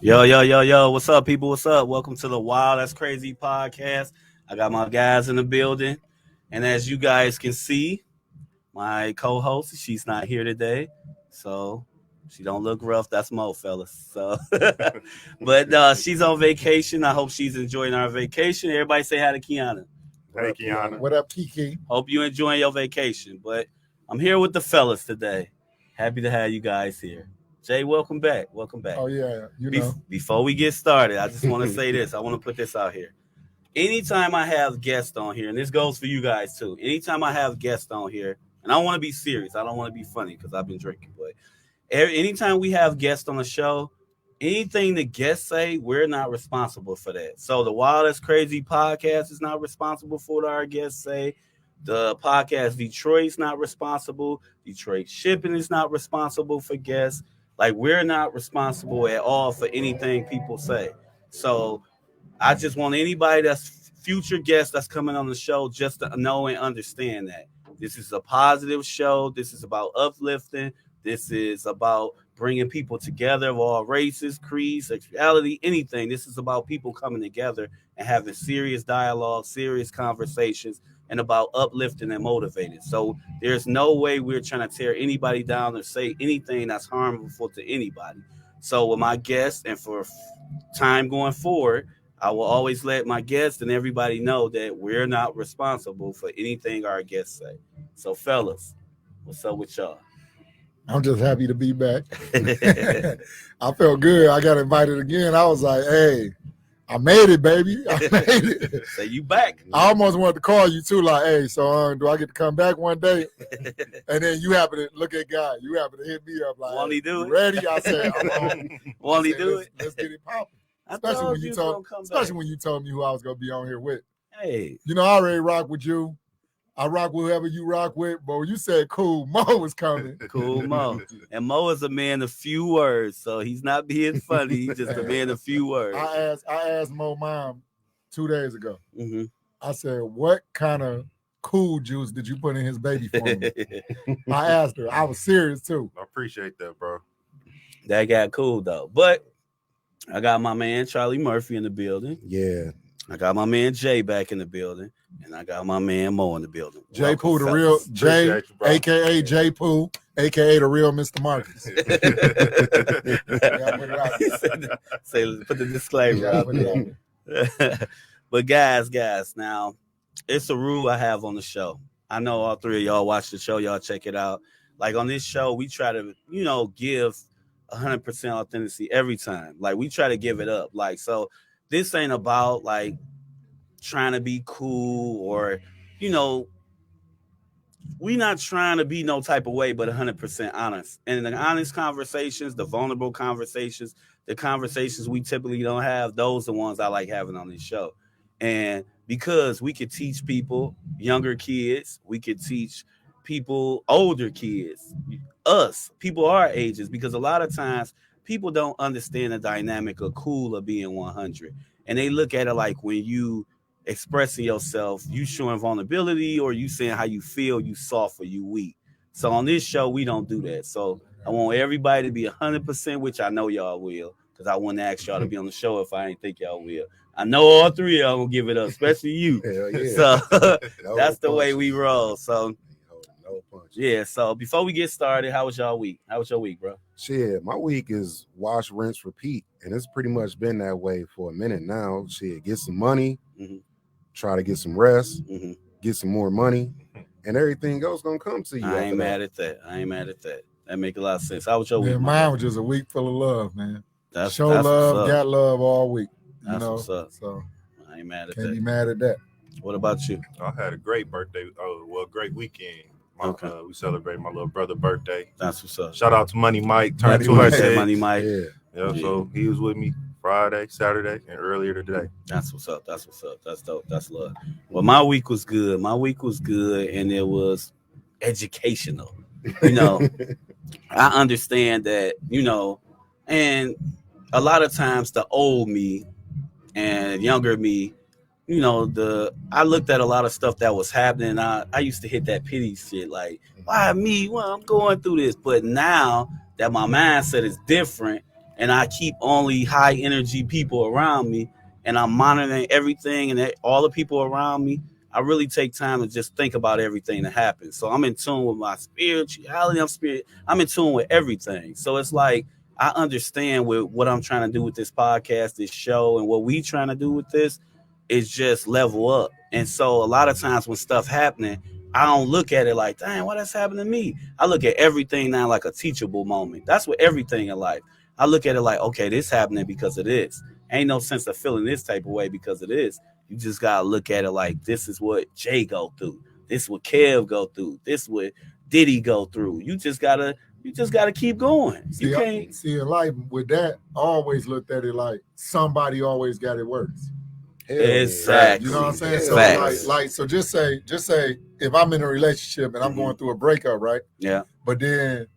Yo. What's up, people? What's up? Welcome to the Wild That's Crazy podcast. I got my guys in the building. And as you guys can see, my co-host, she's not here today. So she don't look rough. That's Mo, fellas. So, but she's on vacation. I hope she's enjoying our vacation. Everybody say hi to Keanna. Hey, Keanna. What up, Kiki? Hope you enjoying your vacation. But I'm here with the fellas today. Happy to have you guys here. Jay, welcome back. Oh, yeah, you know. Before we get started, I just want to say this. I want to put this out here. Anytime I have guests on here, and this goes for you guys too, anytime I have guests on here, and I want to be serious, I don't want to be funny because I've been drinking, but anytime we have guests on the show, anything the guests say, we're not responsible for that. So the Wild That's Crazy podcast is not responsible for what our guests say. The podcast Detroit's not responsible. Detroit Shipping is not responsible for guests. Like, we're not responsible at all for anything people say. So I just want anybody that's future guests that's coming on the show just to know and understand that this is a positive show. This is about uplifting. This is about bringing people together of all races, creeds, sexuality, anything. This is about people coming together and having serious dialogue, serious conversations, and about uplifting and motivating. So there's no way we're trying to tear anybody down or say anything that's harmful to anybody. So with my guests and for time going forward, I will always let my guests and everybody know that we're not responsible for anything our guests say. So fellas, what's up with y'all? I'm just happy to be back. I felt good. I got invited again. I was like, hey, I made it, baby. I made it. Say you back. I almost wanted to call you too, like, hey, so do I get to come back one day? And then you happen to look at God. You happen to hit me up like, won't he do it? Ready? I said, I'm on. Won't he do it? Let's get it popping. Especially When you told me who I was gonna be on here with. Hey, you know, I already rock with you. I rock with whoever you rock with, but when you said cool, Mo was coming. Cool Mo. And Mo is a man of few words, so he's not being funny. He's just a man of few words. I asked Mo mom 2 days ago. Mm-hmm. I said, what kind of cool juice did you put in his baby for me? I asked her. I was serious too. I appreciate that, bro. That got cool though. But I got my man Charlie Murphy in the building. Yeah. I got my man Jay back in the building. And I got my man Mo in the building. Jay Poo, the real Jay, a.k.a. Jay Poo, a.k.a. the real Mr. Marcus. Put the disclaimer. But guys, now, it's a rule I have on the show. I know all three of y'all watch the show. Y'all check it out. Like, on this show, we try to, give 100% authenticity every time. Like, we try to give it up. Like, so this ain't about, like, trying to be cool or, we're not trying to be no type of way, but 100% honest. And the honest conversations, the vulnerable conversations, the conversations we typically don't have, those are the ones I like having on this show. And because we could teach people, younger kids, we could teach people, older kids, us, people our ages, because a lot of times people don't understand the dynamic of cool of being 100. And they look at it like when you expressing yourself, you showing vulnerability, or you saying how you feel, you soft or you weak. So on this show, we don't do that. So I want everybody to be 100%, which I know y'all will, because I wouldn't ask y'all to be on the show if I didn't think y'all will. I know all three of y'all will give it up, especially you. Yeah. So that's the way we roll. So no punch. Yeah. So before we get started, how was y'all week? How was your week, bro? Shit, my week is wash, rinse, repeat, and it's pretty much been that way for a minute now. Shit, get some money. Mm-hmm. Try to get some rest, Mm-hmm. get some more money, and everything else gonna come to you. I ain't mad at that. That make a lot of sense. How was your week? Mine was just a week full of love, man. That's love, got love all week. That's what's up. So I ain't mad at can't that. be mad at that. What about you? I had a great birthday. Great weekend. Okay. We celebrated my little brother's birthday. That's what's up. Shout out to Money Mike. Happy birthday, Money Mike. Yeah. So he was with me Friday, Saturday, and earlier today. That's what's up. That's dope. That's love. Well, my week was good. And it was educational. I understand that, and a lot of times the old me and younger me, I looked at a lot of stuff that was happening. I used to hit that pity shit, like, why me? Well, I'm going through this. But now that my mindset is different, and I keep only high energy people around me, and I'm monitoring everything and all the people around me. I really take time to just think about everything that happens. So I'm in tune with my spirituality. I'm in tune with everything. So it's like I understand with what I'm trying to do with this podcast, this show, and what we trying to do with this is just level up. And so a lot of times when stuff happening, I don't look at it like, dang, what has happened to me? I look at everything now like a teachable moment. That's what everything in life. I look at it like, okay, this happening because of this. Ain't no sense of feeling this type of way because of this. You just gotta look at it like this is what Jay go through. This is what Kev go through. This is what Diddy go through. You just gotta keep going. See, You can't see in life with that, I always looked at it like somebody always got it worse. Exactly. You know what I'm saying? So Facts. so just say if I'm in a relationship and I'm going through a breakup, right? Yeah. But then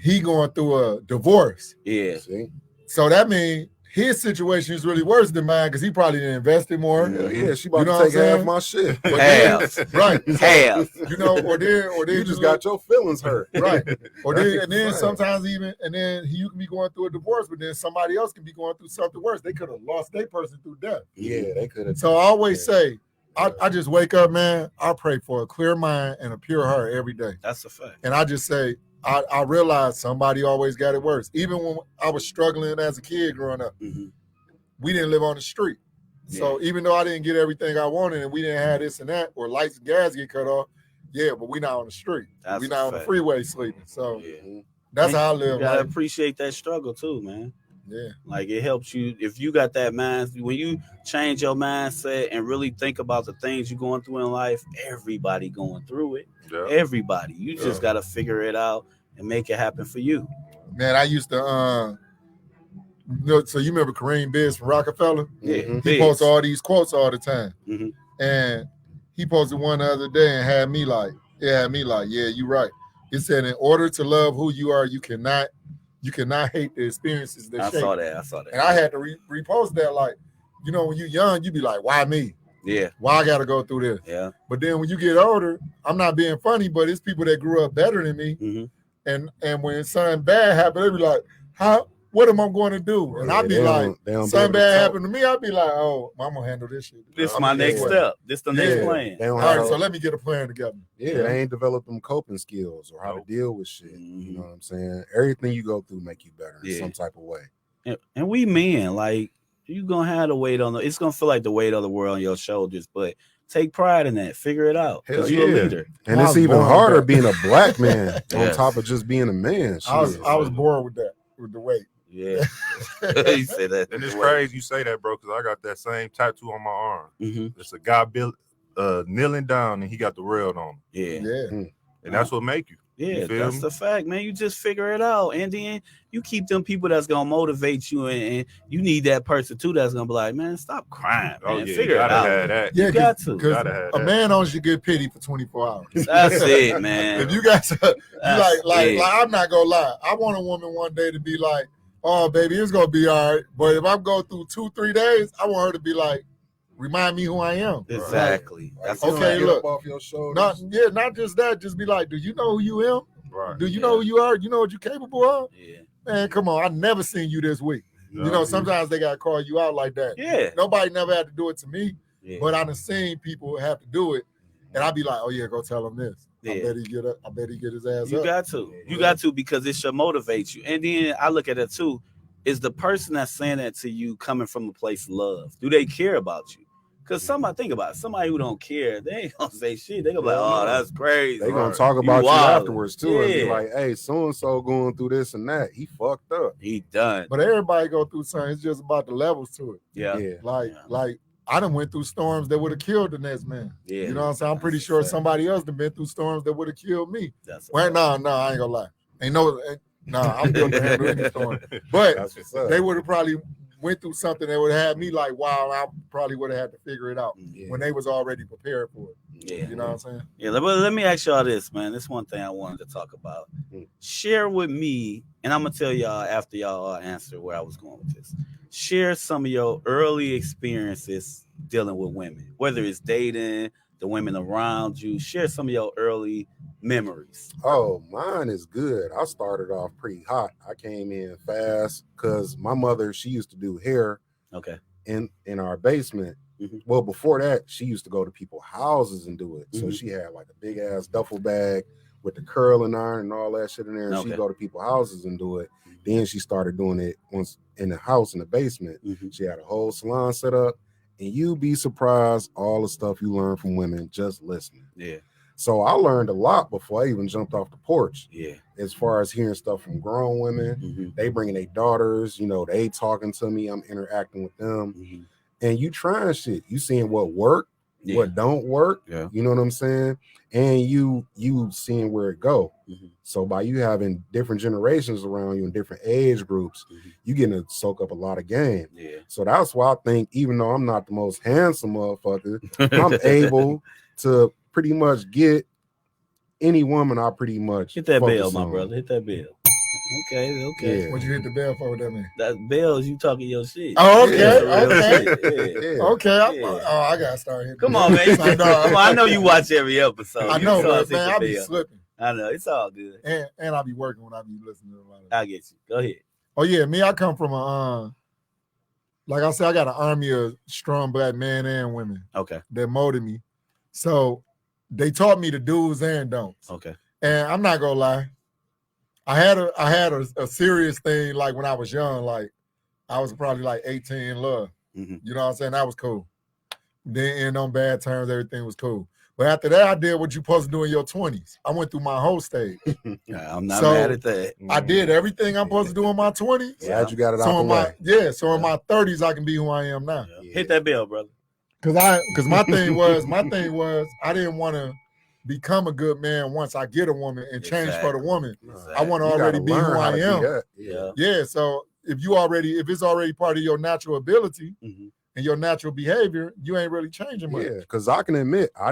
he going through a divorce. Yeah. See? So that means his situation is really worse than mine because he probably didn't invest it more. Yeah, she about You know to what take I'm half saying? my shit. Half. Right. Half. You know, or then You just got your feelings hurt. right. Or then That's and then insane. sometimes even you can be going through a divorce, but then somebody else can be going through something worse. They could have lost their person through death. Yeah, they could have. So I always say, I just wake up, man. I pray for a clear mind and a pure heart every day. That's a fact. And I just say, I realize somebody always got it worse. Even when I was struggling as a kid growing up, we didn't live on the street. So even though I didn't get everything I wanted and we didn't have this and that, or lights and gas get cut off, but we not on the street. We not on the freeway sleeping. So that's how I live. You gotta appreciate that struggle too, man. Yeah. Like it helps you if you got that mind. When you change your mindset and really think about the things you're going through in life, everybody going through it. Yeah. Everybody. You just gotta figure it out and make it happen for you. Man, I used to so you remember Kareem Biz from Rockefeller? Yeah. He posts all these quotes all the time. Mm-hmm. And he posted one the other day and had me like, yeah, you're right. It said, in order to love who you are, you cannot hate the experiences that shape. I saw that. And I had to repost that, like, you know, when you're young, you be like, why me? Yeah. Why I gotta go through this? Yeah. But then when you get older, I'm not being funny, but it's people that grew up better than me. Mm-hmm. And when something bad happened, they be like, what am I going to do? And I'd be like, something bad happened to me, I'd be like, oh, I'm gonna handle this shit. This is my next step. This the next plan. All right, so let me get a plan together. Yeah, they ain't developed them coping skills or how to deal with shit. You know what I'm saying? Everything you go through make you better in some type of way. And we men, like, you gonna have the weight it's gonna feel like the weight of the world on your shoulders, but take pride in that. Figure it out. Because you're a leader. And it's even harder being a black man on top of just being a man. I was bored with that, with the weight. Yeah. You say that. And it's crazy you say that, bro, because I got that same tattoo on my arm. It's a guy kneeling down and he got the rail on him. Yeah. And that's what make you. Yeah, that's the fact, man. You just figure it out. And then you keep them people that's going to motivate you. And you need that person, too, that's going to be like, man, stop crying, man. Figure it out. Have that. Yeah, you got to. Because a man owns your good pity for 24 hours. That's it, man. If you guys, like, I'm not going to lie. I want a woman one day to be like, oh, baby, it's going to be all right. But if I'm going through 2-3 days, I want her to be like, remind me who I am. Exactly. Right. That's okay. Look, off your shoulders. Not just that. Just be like, do you know who you am? Right. Do you know who you are? You know what you're capable of? Yeah. Man, come on. I never seen you this week. You know, sometimes they gotta call you out like that. Yeah. Nobody never had to do it to me, but I done seen people have to do it, and I be like, oh yeah, go tell him this. Yeah. I bet he get his ass up. You got to. You got to, because it should motivate you. And then I look at it too. Is the person that's saying that to you coming from a place of love? Do they care about you? Because think about it, somebody who don't care, they ain't gonna say shit. They gonna be like, oh, that's crazy. They gonna talk about you afterwards too, and be like, hey, so-and-so going through this and that. He fucked up. He done. But everybody go through something. It's just about the levels to it. Yeah. Like I done went through storms that would have killed the next man. Yeah. You know what I'm saying? I'm pretty sure somebody else done been through storms that would have killed me. No, I ain't gonna lie. I'm built to handle any storm. But they would have probably went through something that would have had me like, wow, I probably would have had to figure it out when they was already prepared for it. Yeah. You know what I'm saying? Yeah, let me ask y'all this, man. This one thing I wanted to talk about. Share with me, and I'm going to tell y'all after y'all answer where I was going with this. Share some of your early experiences dealing with women, whether it's dating, the women around you. Share some of your early memories? Oh, mine is good. I started off pretty hot. I came in fast because my mother, she used to do hair Okay. in our basement. Well, before that, she used to go to people's houses and do it. So she had like a big ass duffel bag with the curling iron and all that shit in there. And she'd go to people's houses and do it. Then she started doing it once in the house in the basement. She had a whole salon set up, and you'd be surprised all the stuff you learn from women just listening. Yeah. So I learned a lot before I even jumped off the porch. Yeah. As far as hearing stuff from grown women, they bringing their daughters, you know, they talking to me, I'm interacting with them. And you trying shit. You seeing what work, what don't work. Yeah. You know what I'm saying? And you seeing where it go. So by you having different generations around you in different age groups, you getting to soak up a lot of game. Yeah. So that's why I think, even though I'm not the most handsome motherfucker, I'm able to pretty much get any woman I pretty much hit that bell, on. my brother. Hit that bell. Okay. Yeah. What'd you hit the bell for? What that mean? That bell is you talking your shit. Oh, okay. Yeah. Okay. Yeah. I gotta start hitting. Come on, man. Come on, I know you watch every episode. I know, but man, I be slipping. I know, it's all good. And I be working when I be listening to a lot of I get you. Go ahead. Oh yeah, me, I come from a like I said, I got an army of strong black men and women. Okay. That molded me. So they taught me the do's and don'ts. Okay. And I'm not gonna lie. I had a serious thing like when I was young, like I was probably like 18 in love. You know what I'm saying? That was cool. Didn't end on bad terms, everything was cool. But after that, I did what you're supposed to do in your 20s. I went through my whole stage. I'm not mad at that. I did everything I'm supposed to do in my 20s. Glad you got it out the way. So in my 30s, I can be who I am now. Yeah. Hit that bell, brother. Because my thing was I didn't want to become a good man once I get a woman and change for the woman. I want to already be who I am. Yeah. So if it's already part of your natural ability and your natural behavior, you ain't really changing much. Yeah, because I can admit I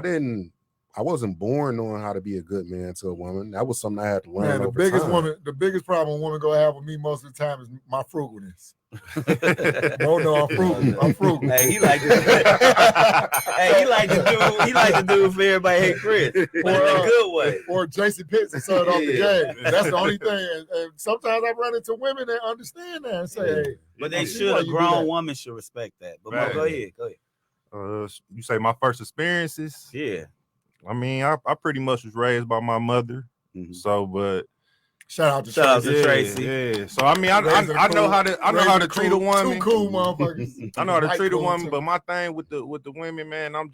wasn't born knowing how to be a good man to a woman. That was something I had to learn. Man, the biggest problem a woman gonna have with me most of the time is my frugalness. No, I'm frugal. Hey, he like to do for everybody. Hey, Chris, but in a good way. Or Jason Pitts and started off the game. That's the only thing. And sometimes I run into women that understand that and say, hey. But they should. A grown woman should respect that. But Mo, go ahead. You say my first experiences? Yeah. I mean, I pretty much was raised by my mother. So, but shout out to Tracy. Yeah. So I mean, I know how to treat a woman. Two cool motherfuckers. I know how to treat a woman, but my thing with the women, man, I'm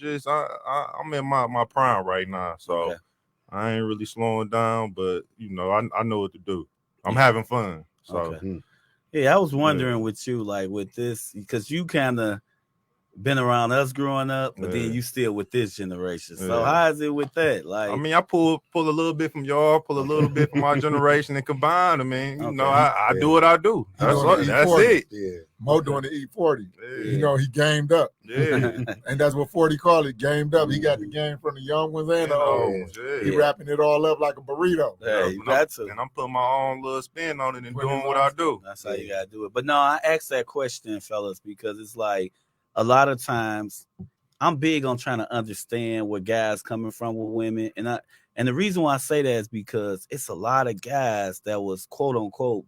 in my prime right now. So I ain't really slowing down, but you know, I know what to do. I'm having fun. So yeah, I was wondering with you, like with this, because you kind of been around us growing up, but then you still with this generation. So how is it with that? Like, I mean, I pull a little bit from y'all, pull a little bit from my generation, and combine them. Man, you know, I do what I do. That's it. Yeah, Mo doing the E40. Yeah. You know, he gamed up. Yeah, and that's what 40 call it. Gamed up. He got the game from the young ones and the old ones. He wrapping it all up like a burrito. Yeah, you got to. And I'm putting my own little spin on it and doing what I do. That's how you gotta do it. But no, I asked that question, fellas, because it's like, a lot of times I'm big on trying to understand where guys coming from with women. And the reason why I say that is because it's a lot of guys that was quote unquote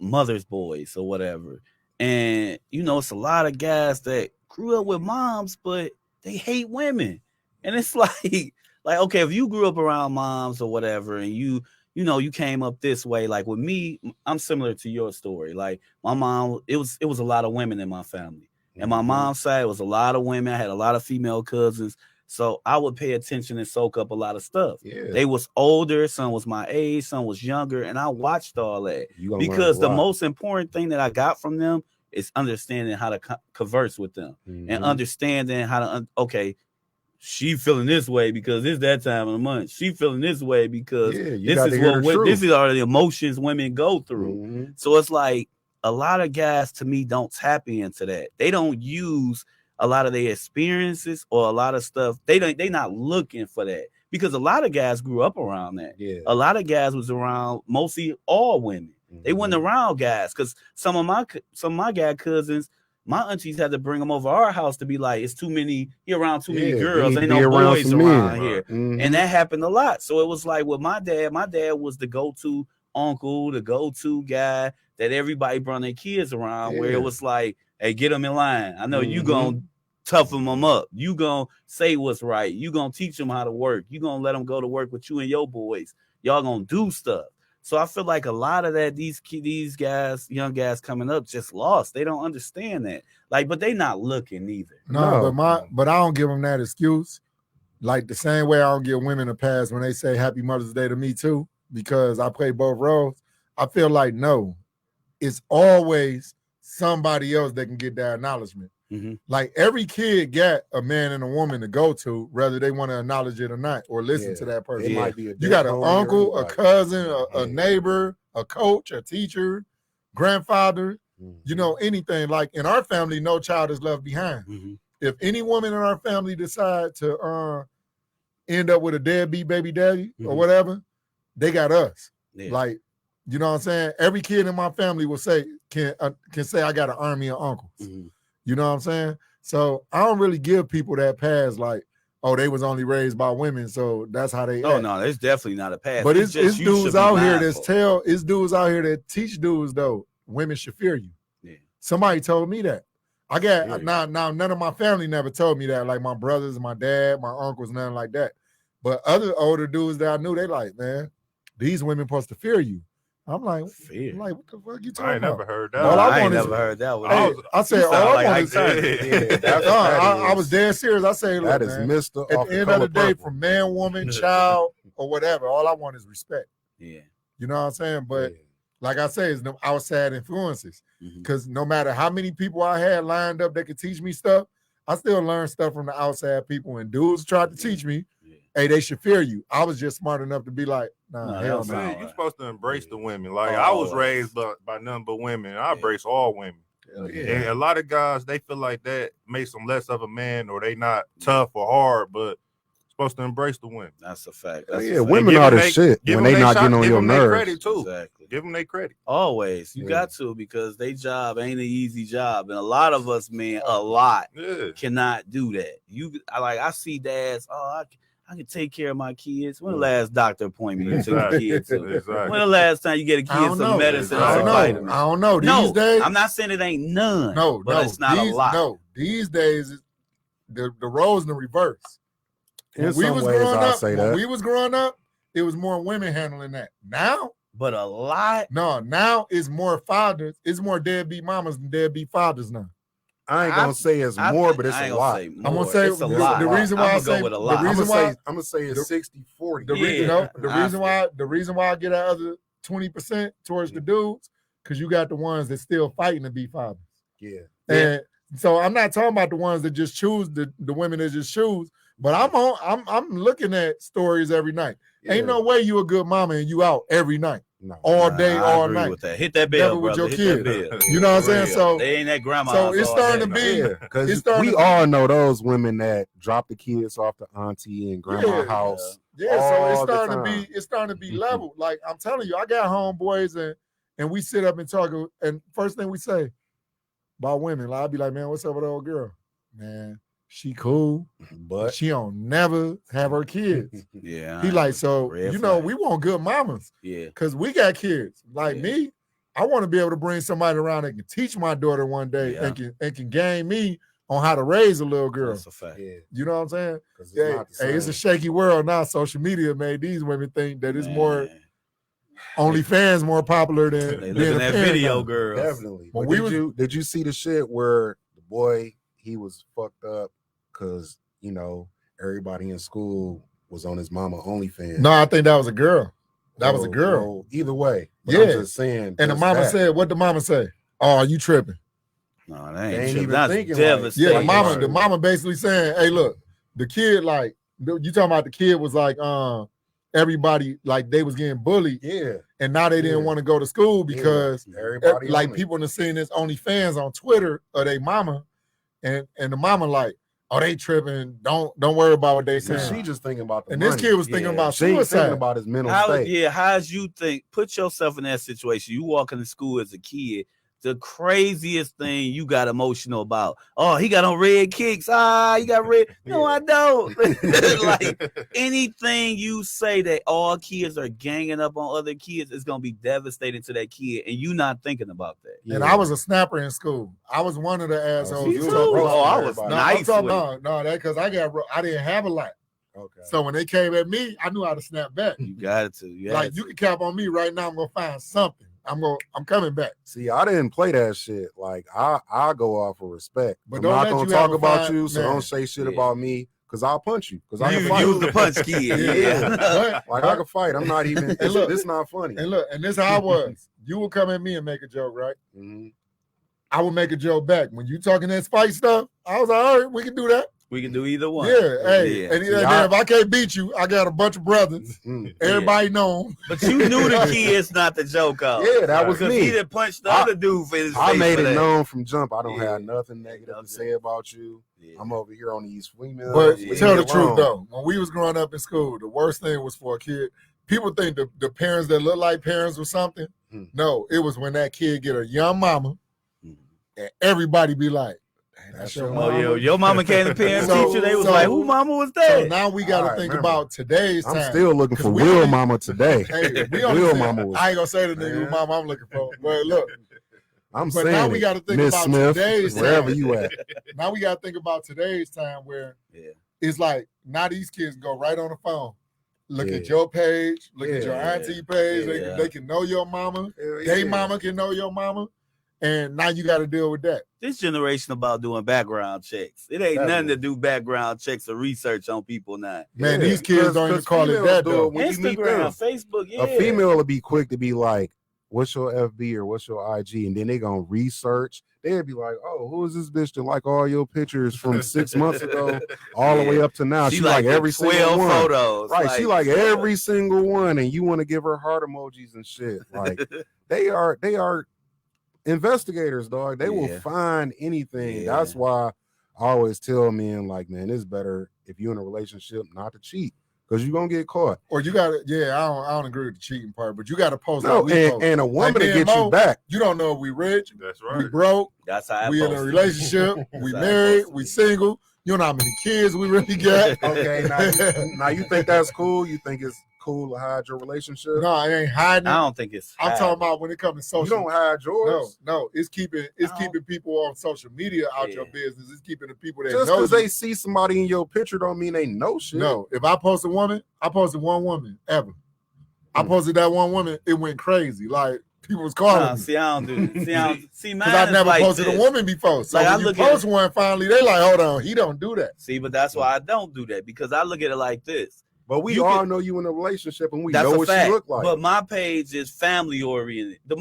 mother's boys or whatever. And you know, it's a lot of guys that grew up with moms, but they hate women. And it's like okay, if you grew up around moms or whatever, and you came up this way, like with me, I'm similar to your story. Like my mom, it was a lot of women in my family. And my mom's side, it was a lot of women. I had a lot of female cousins. So I would pay attention and soak up a lot of stuff. Yeah. They was older. Some was my age. Some was younger. And I watched all that. Because the most important thing that I got from them is understanding how to converse with them. And understanding how to, okay, she feeling this way because it's that time of the month. She feeling this way because this is all the emotions women go through. So it's like, a lot of guys, to me, don't tap into that. They don't use a lot of their experiences or a lot of stuff. They not looking for that because a lot of guys grew up around that. Yeah. A lot of guys was around mostly all women. They wasn't around guys because some of my guy cousins, my aunties had to bring them over our house to be like, it's too many, you're around too many girls, ain't be no around boys some around men. here. Mhm. And that happened a lot. So it was like with my dad was the go-to uncle, the go-to guy that everybody brought their kids around, where it was like, hey, get them in line. I know you gonna toughen them up. You gonna say what's right. You gonna teach them how to work. You gonna let them go to work with you and your boys. Y'all gonna do stuff. So I feel like a lot of that, these guys, young guys coming up, just lost. They don't understand that. Like, but they not looking either. No, but I don't give them that excuse. Like the same way I don't give women a pass when they say Happy Mother's Day to me too, because I play both roles. I feel like no, it's always somebody else that can get that acknowledgement. Like every kid got a man and a woman to go to, whether they want to acknowledge it or not, or listen to that person. It might be you got an uncle, a cousin, a neighbor, a coach, a teacher, grandfather, you know, anything. Like in our family, no child is left behind. If any woman in our family decide to end up with a deadbeat baby daddy or whatever, they got us. Like, you know what I'm saying? Every kid in my family will say, can say I got an army of uncles. You know what I'm saying? So I don't really give people that pass like, oh, they was only raised by women, so that's how they act. No, it's definitely not a pass. But it's dudes out here it's dudes out here that teach dudes though, women should fear you. Yeah. Somebody told me that. I got now none of my family never told me that, like my brothers, my dad, my uncles, nothing like that. But other older dudes that I knew, they like, man, these women supposed to fear you. I'm like, fear. I'm like, what the fuck you talking about? I ain't never heard that. I ain't never heard that one. I said, all I want is I was dead serious. I say, look, that is man, Mr. At the end of the day, from man, woman, child, or whatever, all I want is respect. Yeah. You know what I'm saying? But like I say, it's no outside influences. Because no matter how many people I had lined up that could teach me stuff, I still learn stuff from the outside people. And dudes tried to teach me, hey, they should fear you. I was just smart enough to be like, nah, hell no. You're supposed to embrace the women. Like I was raised by nothing but women. I embrace all women. And a lot of guys, they feel like that makes them less of a man, or they not tough or hard, but supposed to embrace the women. That's a fact. Women are the shit when they not getting on your nerves. Credit too. Exactly. Give them their credit. Always. You got to, because their job ain't an easy job. And a lot of us, man, cannot do that. I see dads, I can take care of my kids. When the last doctor appointment you took a kid to? When the last time you get a kid some medicine? I don't know. These days, I'm not saying it ain't none. But it's not a lot. No, these days, the roles in the reverse. When we was growing up, it was more women handling that. Now, but a lot. No, now it's more fathers. It's more deadbeat mamas than deadbeat fathers now. I ain't gonna say it's more, but it's a lot. I'm gonna say it's a lot. The reason why I say with a lot. I'm gonna say it's 60-40. The reason why I get that other 20% towards the dudes, because you got the ones that still fighting to be fathers. Yeah. And so I'm not talking about the ones that just choose the women that just choose, but I'm looking at stories every night. Ain't no way you a good mama and you out every night. No, all day, all night. With that. Hit that bell, brother. With your kid. You know what I'm saying? So they ain't that grandma. So it's starting to be because we all know those women that drop the kids off the auntie and grandma house. Yeah, so it's starting to be level. Like I'm telling you, I got homeboys and we sit up and talk, and first thing we say about women, like, I'll be like, man, what's up with that old girl? Man, she cool, but she don't never have her kids. Yeah. He like, so you know, we want good mamas. Yeah. Because we got kids. Like me, I want to be able to bring somebody around that can teach my daughter one day and can game me on how to raise a little girl. That's a fact. Yeah. You know what I'm saying? It's a shaky world now. Social media made these women think that it's more OnlyFans more popular than they looking at video girls. Definitely. But did you see the shit where the boy, he was fucked up because, you know, everybody in school was on his mama OnlyFans? No, I think that was a girl. That was a girl. Well, either way. Yeah. I'm just saying. And the mama said, what the mama say? Oh, you tripping? No, they ain't even thinking. The mama basically saying, hey, look, the kid, like, you talking about the kid was like, everybody, like, they was getting bullied. Yeah. And now they didn't want to go to school because everybody like people have seen this OnlyFans on Twitter of their mama. And the mama like, oh, they tripping. Don't worry about what they saying. She just thinking about the money. This kid was thinking about suicide. Thinking about his mental state. Yeah, how's you think? Put yourself in that situation. You walking to school as a kid, the craziest thing you got emotional about? Oh, he got on red kicks. Ah, he got red. No, I don't. Like anything you say that all kids are ganging up on other kids is gonna be devastating to that kid, and you not thinking about that. Yeah. And I was a snapper in school. I was one of the assholes. Me too. I was nice. No, that because I didn't have a lot. Okay. So when they came at me, I knew how to snap back. You got to. You can cap on me right now. I'm gonna find something. I'm coming back. See, I didn't play that shit. Like I go off of respect. But I'm don't not let gonna you talk have a about fine- you, so man. don't say shit about me. Cause I'll punch you. Cause I can You fight. was the punch kid. Yeah. Like I can fight. I'm not even. This not funny. And look, and this how I was. You would come at me and make a joke, right? Mm-hmm. I would make a joke back. When you talking that fight stuff, I was like, all right, we can do that. We can do either one. Yeah, hey. Yeah. And then if I can't beat you, I got a bunch of brothers. Everybody know 'em. But you knew the kids not the joke out. Yeah, that was Because me. he didn't punch the other dude for his I face made for it that. known from jump. I don't Yeah. have nothing negative to say about you. Yeah. I'm over here on these females. But Yeah. tell the Leave me truth alone. though, when we was growing up in school, the worst thing was for a kid. People think the parents that look like parents or something. No, it was when that kid get a young mama, and everybody be like, "Hey, that's your mama." Oh, your mama came to parent So- teacher. They was so- like, "Who mama was So that?" now we got to Alright, think remember. about today's time. I'm still looking 'Cause for we Will only- Mama today. Hey, we Will understand. Mama was. I ain't gonna say the nigga Man. mama I'm looking for, but look. I'm But saying now we it, got to think Miss about Smith, today's wherever time. you at. Now we got to think about today's time where Yeah. it's like now these kids go right on the phone, look at Yeah. your page, look at your Yeah. auntie page. Yeah. They can know your mama. Hell They yeah. mama can know your mama, and now you got to deal with that. This generation about doing background checks. It ain't nothing to do background checks or research on people now. Man, Yeah, these kids don't even call it females that do though. when you meet Instagram, them. Facebook, yeah. A female will be quick to be like, "What's your FB or what's your IG?" And then they gonna research. They'll be like, "Oh, who is this bitch that like all your pictures from 6 months ago all the way up to now?" She like every the 12 single one. photos. Right, she like every single one, and you want to give her heart emojis and shit. Like they are investigators, dog. They will Yeah. find anything. Yeah. That's why I always tell men, like, man, it's better if you're in a relationship not to cheat, because you're gonna get caught. Or you got to, I don't agree with the cheating part, but you got to post. No, like we post. and a woman Like to me and get you Mo, back. You don't know if we rich, That's we right. broke, That's how I we in a posted. relationship, we That's how I married, posted we it. single. You don't know how many kids we really got. Okay, now you think that's cool? You think it's cool to hide your relationship? No, I ain't hiding. I it. don't think it's. I'm hiding. talking about when it comes to You social. don't hide yours. No, it's keeping people on social media out your Yeah. business. It's keeping the people that Just know because you. they see somebody in your picture don't mean they know shit. No, if I post a woman, I posted one woman ever. I posted that one woman, it went crazy. Like people was calling Nah, me. see, I don't do that. See, mine Because I is never like posted this. a woman before. So Like, I when you look at post one, finally they like, hold on, he don't do that. See, but that's why I don't do that, because I look at it like this. But we You all can- know you in a relationship and we That's know a what fact. she look like. But my page is family oriented. The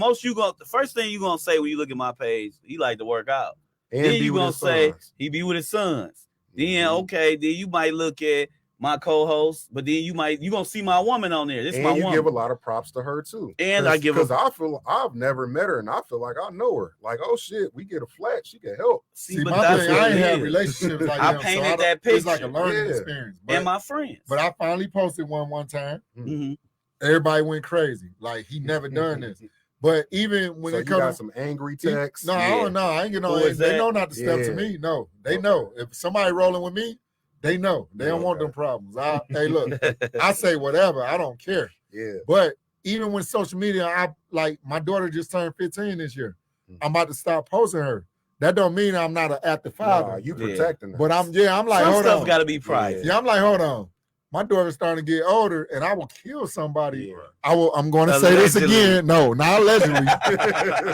first thing you gonna say when you look at my page, he like to work out. and Then be you with gonna his say sons. he be with his sons. Then Mhm. okay, then you might look at my co-host, but then you gonna see my woman on there. This is And my you woman. give a lot of props to her too. And I give because I feel I've never met her and I feel like I know her. Like, oh shit, we get a flat, she can help. See, but my that's thing, what I ain't it had is. relationships like I them, so painted don't- that It's like a picture. learning Yeah. experience. But, And my friends. but I finally posted one time. Mhm. Everybody went crazy. Like he never done this. But even when So it you got comes, some angry texts. no, I don't know. I ain't getting Who no. is They that? know not to step to Yeah. me. No, they Okay. know. If somebody rolling with me, they know. They don't want Okay. them problems. Hey, look, I say whatever. I don't care. Yeah. But even with social media, I like my daughter just turned 15 this year. I'm about to stop posting her. That don't mean I'm not an active father. Nah, you Yeah. protecting her. But I'm like, Some hold stuff on. gotta be private. Yeah, I'm like, hold on. My daughter's starting to get older, and I will kill somebody. Yeah. I'm going to say this Allegedly. again. No, not allegedly.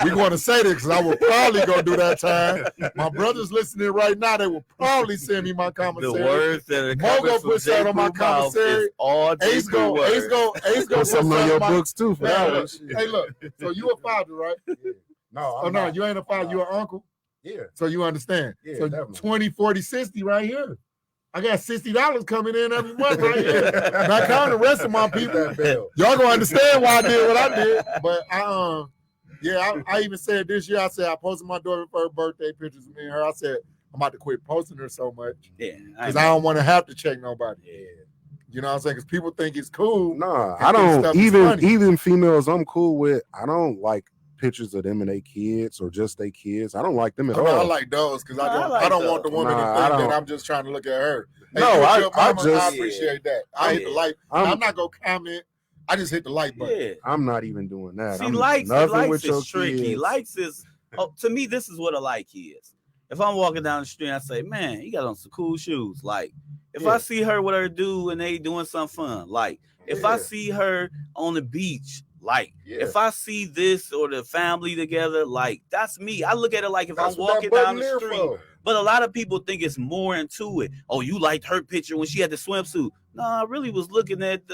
We're going to say this because I will probably go do that time. My brother's listening right now. They will probably send me my The commissary. words that are Mo coming gonna from put that on my J. Pooh mouth commissary. is all Ace J. go, Pooh Ace words. go, Ace go. Put something on your my- books too for Man, that look, one. hey, look. So you a father, right? No, Oh I'm no, not. you ain't a father. You an uncle. Yeah. So you understand. Yeah, So definitely. 20, 40, 60 right here. I got $60 coming in every month right here. Not counting the rest of my people. That bill. Y'all gonna understand why I did what I did. But I even said this year, I said I posted my daughter's first birthday pictures of me and her. I said I'm about to quit posting her so much Yeah, because I don't want to have to check nobody. Yeah. You know what I'm saying? Because people think it's cool. Nah, And I think don't stuff is funny. even females I'm cool with. I don't like pictures of them and their kids or just their kids. I don't like them at I mean, all. I like those because I like don't want the woman to think that I'm just trying to look at her. Hey, No, I I appreciate that. I hit the like. I'm not gonna comment. I just hit the like button. Yeah. I'm not even doing that. See, likes is tricky. Likes is to me, this is what a like is. If I'm walking down the street and I say, man, he got on some cool shoes. Like, if I see her with her dude and they doing something fun, like, if I see her on the beach, like, if I see this or the family together, like, that's me. I look at it like if I'm walking down the street. But a lot of people think it's more into it. Oh, you liked her picture when she had the swimsuit. No, I really was looking at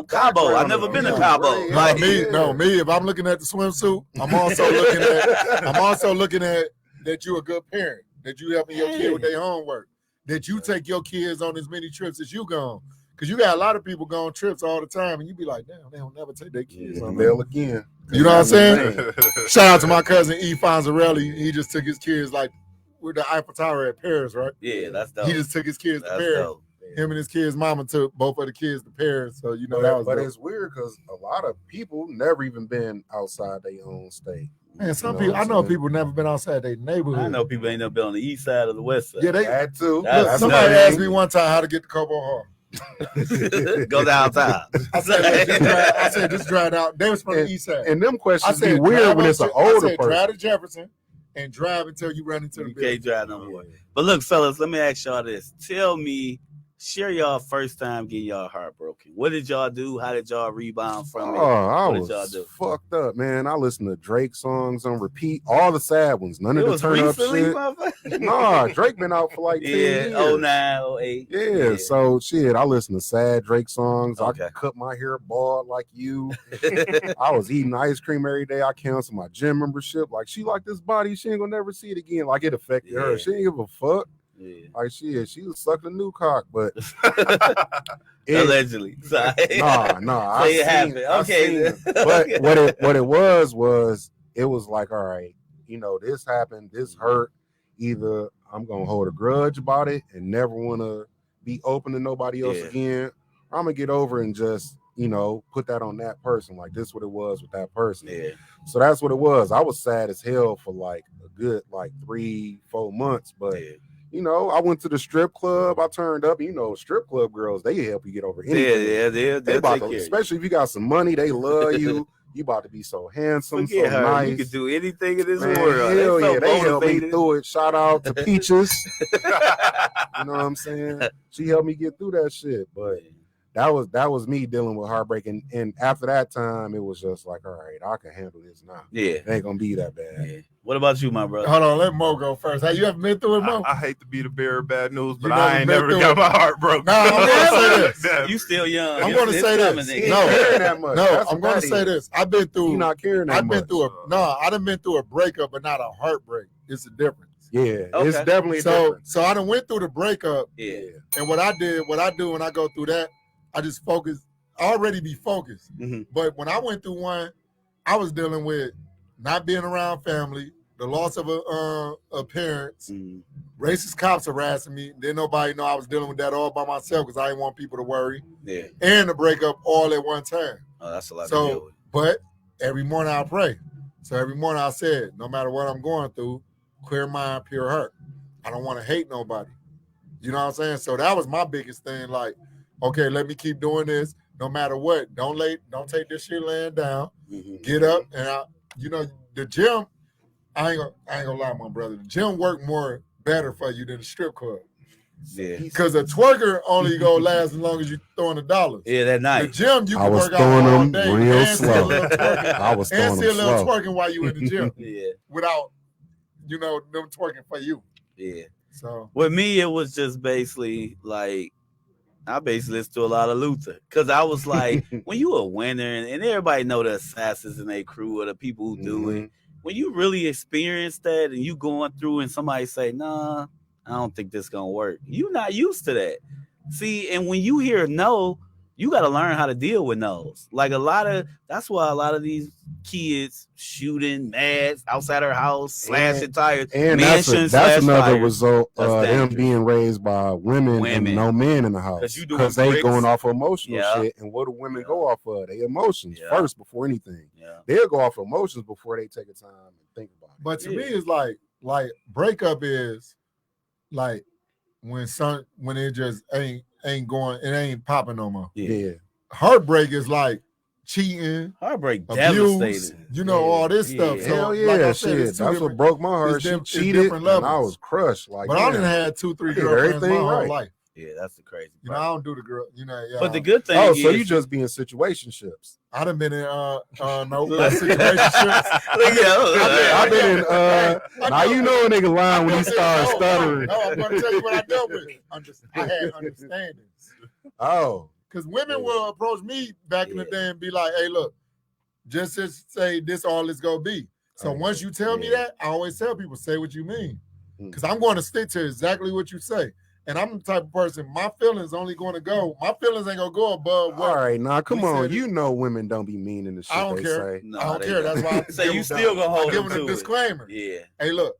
Cabo. I've never been to Cabo. Like me, if I'm looking at the swimsuit, I'm also looking at that you're a good parent, that you helping your kid with their homework, that you take your kids on as many trips as you go. Because you got a lot of people go on trips all the time, and you be like, damn, they don't never take their kids on there again. You know what I'm saying? Shout out to my cousin E. Fonzarelli. He just took his kids like with the Eiffel Tower at Paris, right? Yeah, that's dope. He just took his kids to Paris. Dope. Him and his kids' mama took both of the kids to Paris. So, you know, that was But dope. it's weird because a lot of people never even been outside their own state. Man, some people, I know people never been outside their neighborhood. I know people ain't never been on the east side or the west side. Yeah, they had to. Look, somebody asked me one time how to get to Cobo Hall. Go downtown. I said, just drive out. They was from the east side. And them questions be weird when it's an older person. Drive to Jefferson and drive until you run into the building. You can't drive no more. But look, fellas, let me ask y'all this. Tell me, share y'all first time getting y'all heart broken. What did y'all do? How did y'all rebound from it? I what was did y'all do? Fucked up, man. I listened to Drake songs on repeat, all the sad ones. None of the turn up shit. Nah, Drake been out for like 10 years. 09, 08. Yeah, so shit, I listened to sad Drake songs. I cut my hair bald like you. I was eating ice cream every day. I canceled my gym membership. Like, she like this body, she ain't gonna never see it again. Like, it affected her. She ain't give a fuck. Yeah. Like she was sucking a new cock, but allegedly. Nah. It happened. Okay. But what it was it was like, all right, you know, this happened, this hurt. Either I'm gonna hold a grudge about it and never wanna be open to nobody else again. Or I'm gonna get over and just, you know, put that on that person. Like, this is what it was with that person. Yeah. So that's what it was. I was sad as hell for like a good 3-4 months, but you know, I went to the strip club. I turned up. You know, strip club girls, they help you get over anything. They about to, especially if you got some money, they love you. You about to be so handsome, so nice. You can do anything in this world. Hell yeah, they helped me through it. Shout out to Peaches. You know what I'm saying? She helped me get through that shit. But that was me dealing with heartbreak. And after that time, it was just like, all right, I can handle this now. Yeah. It ain't gonna be that bad. Yeah. What about you, my brother? Hold on, let Mo go first. Have you ever been through it, Mo? I hate to be the bearer of bad news, but I ain't never got my heart broken. No, I'm gonna say this. You still young. I'm gonna say this. No, I'm gonna say this. I've been through. You're not caring that much. I done been through a breakup, but not a heartbreak. It's a difference. Yeah, it's definitely different. So I done went through the breakup. Yeah. And what I do when I go through that, I just focus. I already be focused. Mm-hmm. But when I went through one, I was dealing with not being around family, the loss of a parents, racist cops harassing me. Didn't nobody know I was dealing with that all by myself because I didn't want people to worry. Yeah. And the breakup all at one time. Oh, that's a lot to deal with. But every morning I pray. So every morning I said, no matter what I'm going through, clear mind, pure heart. I don't want to hate nobody. You know what I'm saying? So that was my biggest thing. Like, okay, let me keep doing this. No matter what, don't take this shit laying down. Get up and the gym. I ain't gonna lie, my brother. The gym work better for you than the strip club. Yeah, because a twerker only gonna last as long as you throwing the dollars. Yeah, that night. The gym you can work out all day real and slow. see a little twerking. I was throwing and see a little slow. twerking while you in the gym. Yeah, without them twerking for you. Yeah. So with me, it was just basically like. I basically listened to a lot of Luther because I was like, when you a winner and everybody know the assassins and their crew or the people who do it, when you really experience that and you going through and somebody say, nah, I don't think this gonna work. You're not used to that. See, and when you hear no, You got to learn how to deal with those. Like that's why a lot of these kids shooting mad outside their house, slashing tires. And that's another result of them being raised by women and no men in the house. Because they going off of emotional shit. And what do women go off of? They emotions first before anything. Yeah. They'll go off of emotions before they take a time and think about it. But to me, it's like breakup is like when it just ain't going, it ain't popping no more. Yeah. Heartbreak is like cheating, heartbreak, abuse, devastating. all this stuff. So, hell yeah, like I said, shit. That's what broke my heart. She cheated, and I was crushed. Like, but I done had 2-3 girlfriends my whole life. Yeah, that's the crazy part. I don't do the girl. But the good thing is, so you just be in situationships. I done been in situationships. I've been in now you know a nigga lying when he starts stuttering. No, I'm gonna tell you what I dealt with. I had understandings. Oh. Because women will approach me back in the day and be like, hey, look, just say this all it's gonna be. So once you tell me that, I always tell people, say what you mean. Because I'm going to stick to exactly what you say. And I'm the type of person, my feelings ain't gonna go above what. All right, now come on. You know women don't be mean in the shit I don't they care. say. No, I don't care. That's why so you still gonna hold them a disclaimer. Yeah. Hey, look,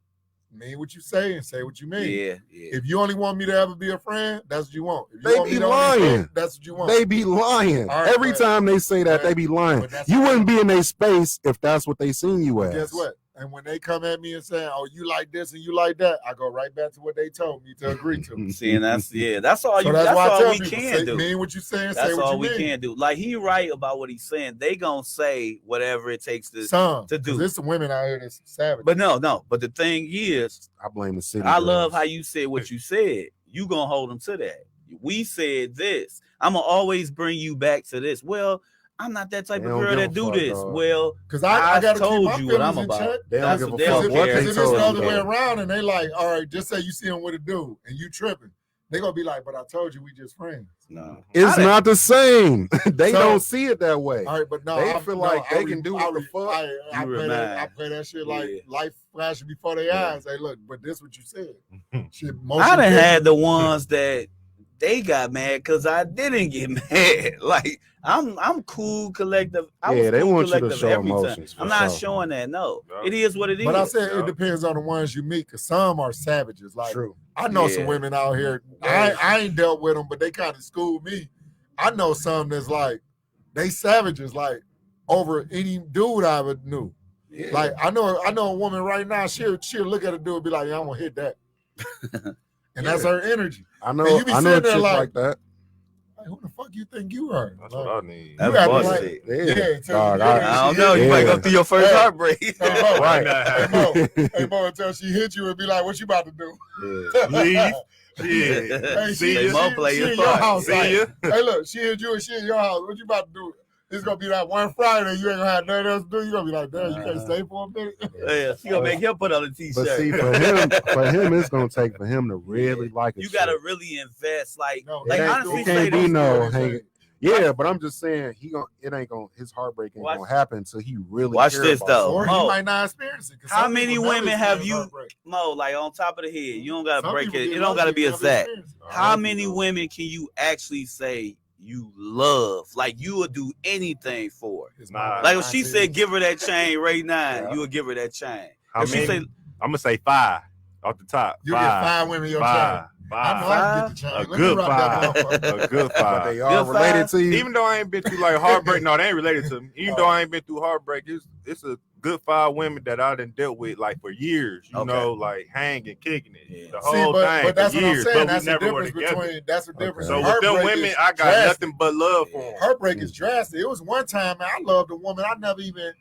mean what you say and say what you mean. Yeah. If you only want me to ever be a friend, that's what you want. If you they want be lying. That's what you want. They be lying. Right, every time they say that, they be lying. You wouldn't be in their space if that's what they seen you as. Guess what? And when they come at me and say, "Oh, you like this and you like that," I go right back to what they told me to agree to. See, and that's all you. That's all we can do. Mean what you saying. That's say what all you we mean. can do. Like he right about what he's saying. They gonna say whatever it takes to do. There's some women out here that's savage. But no. But the thing is, I blame the city. I love how you said what you said. You gonna hold them to that. We said this. I'm gonna always bring you back to this. Well, I'm not that type of girl that do this. Dog. Well, because I gotta told keep you my what I'm in about. Check. That's what they don't care. If it's the other way you. around and they like, all right, just say you see him with a dude and you tripping, they gonna be like, but I told you we just friends. No, it's not the same. They don't see it that way. All right, but no, they feel like they can do what the fuck. I play that shit like life flashing before their eyes. Hey, look, but this what you said. Shit, I done had the ones that they got mad because I didn't get mad. Like I'm cool, collective. They want you to show emotions. I'm not showing that. No, it is what it is. But I said it depends on the ones you meet, because some are savages. Like I know some women out here. I ain't dealt with them, but they kind of schooled me. I know some that's like they savages, like over any dude I ever knew. Yeah. Like I know a woman right now. She'll look at a dude and be like, "Yeah, I'm gonna hit that," and that's her energy. I know a chick like that. Like, who the fuck you think you are? That's what I need. That's bullshit. I don't know. You might go through your first heartbreak. Hey, Mo, until she hit you and be like, "What you about to do?" Leave. Hey, she in your house. Hey, look, she hit you and she in your house. What you about to do? It's gonna be that one Friday. You ain't gonna have nothing else to do. You're gonna be like, damn, you can't stay for a minute. Yeah, she gonna make him put on a t-shirt. But see, for him, it's gonna take for him to really like it. You gotta really invest. Like honestly, it can't be no hanging. Yeah, but I'm just saying his heartbreak ain't gonna happen until he really watch this though. Or he might not experience it. How many women have you, Mo? Like on top of the head, you don't gotta break it. It don't gotta be exact. How many women can you actually say you love? Like you would do anything for it. Like if she said, "Give her that chain right now," you would give her that chain. If she say, I'm gonna say 5 off the top. You get 5 women your chain. I know I can get the chain. A good 5. A good 5. They are related to you. Even though I ain't been through like heartbreak, no, they ain't related to me. Even though I ain't been through heartbreak, it's a good 5 women that I done dealt with like for years. You know, like hanging, kicking it, the whole thing. But that's for what years, I'm saying. but That's we the never were difference together. That's the difference. So with them women, I got nothing but love for them. Heartbreak is drastic. It was one time, man, I loved a woman I never even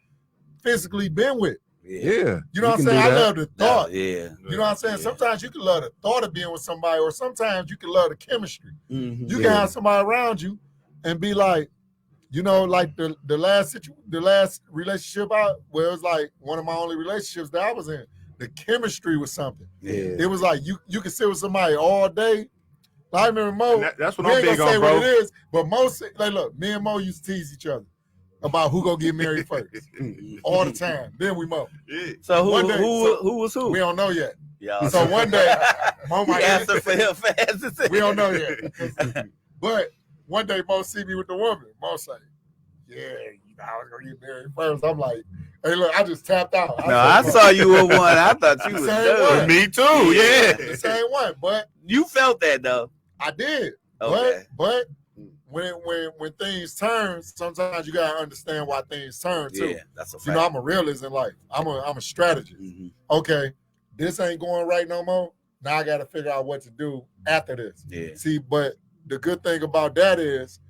physically been with. Yeah. You know what I'm saying? I love the thought. Yeah. You know what I'm saying? Sometimes you can love the thought of being with somebody, or sometimes you can love the chemistry. You can have somebody around you and be like, you know, like the last relationship it was like one of my only relationships that I was in. The chemistry was something. Yeah. It was like you can sit with somebody all day. I remember Mo. That's what I'm big on, bro. What it is, but Mo, like, look, me and Mo used to tease each other about who gonna get married first all the time. Then we Mo. Yeah. So who was who? We don't know yet. Yeah. So one day, Mo might answer for him fast. We don't know yet. But one day Mo see me with the woman. Mo say, yeah, you know, I was gonna get married first. I'm like, hey, look, I just tapped out. I saw you with one. I thought you was done. Me too. Yeah. The same one, but you felt that though. I did. Okay. But when things turn, sometimes you gotta understand why things turn too. Yeah, that's a fact. You know, I'm a realist in life. I'm a strategist. Mm-hmm. Okay, this ain't going right no more. Now I got to figure out what to do after this. Yeah. See, but the good thing about that is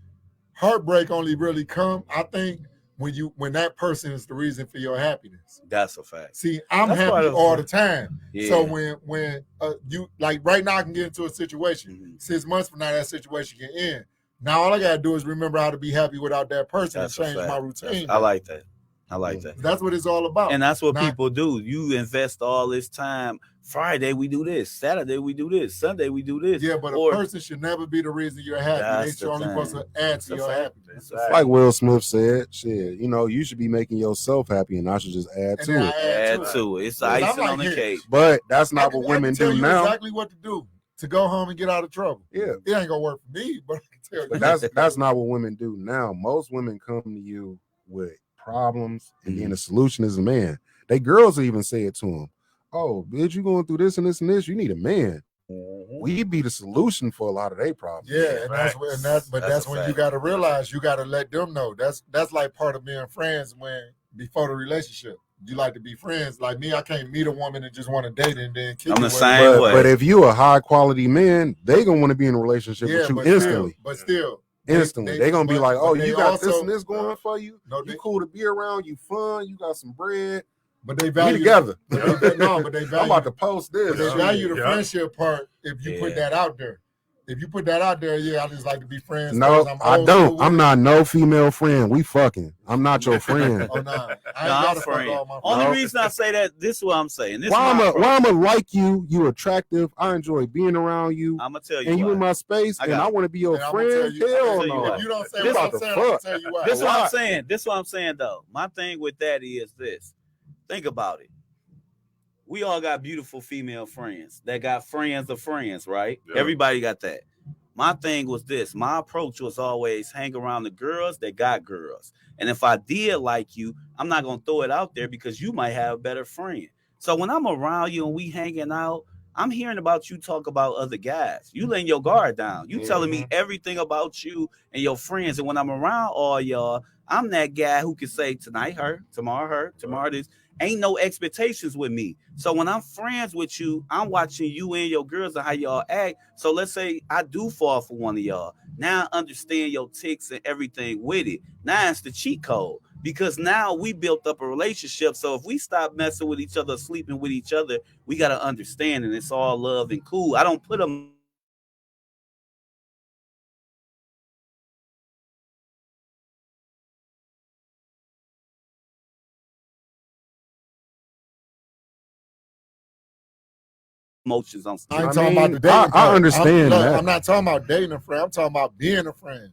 heartbreak only really come, I think, when that person is the reason for your happiness. That's a fact. See, I'm That's happy all the time. Yeah. So when you like right now I can get into a situation. 6 months from now that situation can end. Now all I gotta do is remember how to be happy without that person and change my routine. I like that. That's what it's all about. And that's what people do. You invest all this time. Friday we do this. Saturday we do this. Sunday we do this. Yeah, but a person should never be the reason you're happy. They should only supposed to add to your happiness. Like Will Smith said, shit, you know, you should be making yourself happy, and I should just add to it. Add to it. It's icing on the cake. But that's not what women do now. Exactly what to do to go home and get out of trouble. Yeah, it ain't gonna work for me, but I can tell you. But that's not what women do now. Most women come to you with problems, and then the solution is a man. They girls even say it to them. Oh, bitch, you going through this and this and this. You need a man. We be the solution for a lot of their problems. Yeah, and that's when you got to realize you got to let them know. That's like part of being friends. When before the relationship, you like to be friends. Like me, I can't meet a woman and just want to date and then kick. I'm the same way. But if you a high quality man, they gonna want to be in a relationship with you instantly. Instantly, they gonna be like, "Oh, you got this and this going for you. You cool to be around. You fun. You got some bread." But they value together. But they value. I'm about to post this. But they value the friendship part if you put that out there. If you put that out there, I just like to be friends. No, I don't. I'm not no female friend. We fucking. I'm not your friend. Oh no, I'm friend. Only reason I say that, this is what I'm saying. This why I'ma like you? You attractive. I enjoy being around you. I'm gonna tell you. And you in my space, and I want to be your friend. Hell no. If you don't say what I'm saying, I'm gonna tell you why. This is what I'm saying. This is what I'm saying though. My thing with that is this. Think about it. We all got beautiful female friends that got friends of friends, right? Yeah. Everybody got that. My thing was this. My approach was always hang around the girls that got girls. And if I did like you, I'm not going to throw it out there because you might have a better friend. So when I'm around you and we hanging out, I'm hearing about you talk about other guys. You letting your guard down. You telling me everything about you and your friends. And when I'm around all y'all, I'm that guy who can say tonight her, tomorrow this. Ain't no expectations with me. So when I'm friends with you, I'm watching you and your girls and how y'all act. So let's say I do fall for one of y'all. Now I understand your tics and everything with it. Now it's the cheat code because now we built up a relationship. So if we stop messing with each other, sleeping with each other, we got to understand and it's all love and cool. I don't put them emotions on. I ain't talking about the dating. I understand that. I'm not talking about dating a friend. I'm talking about being a friend.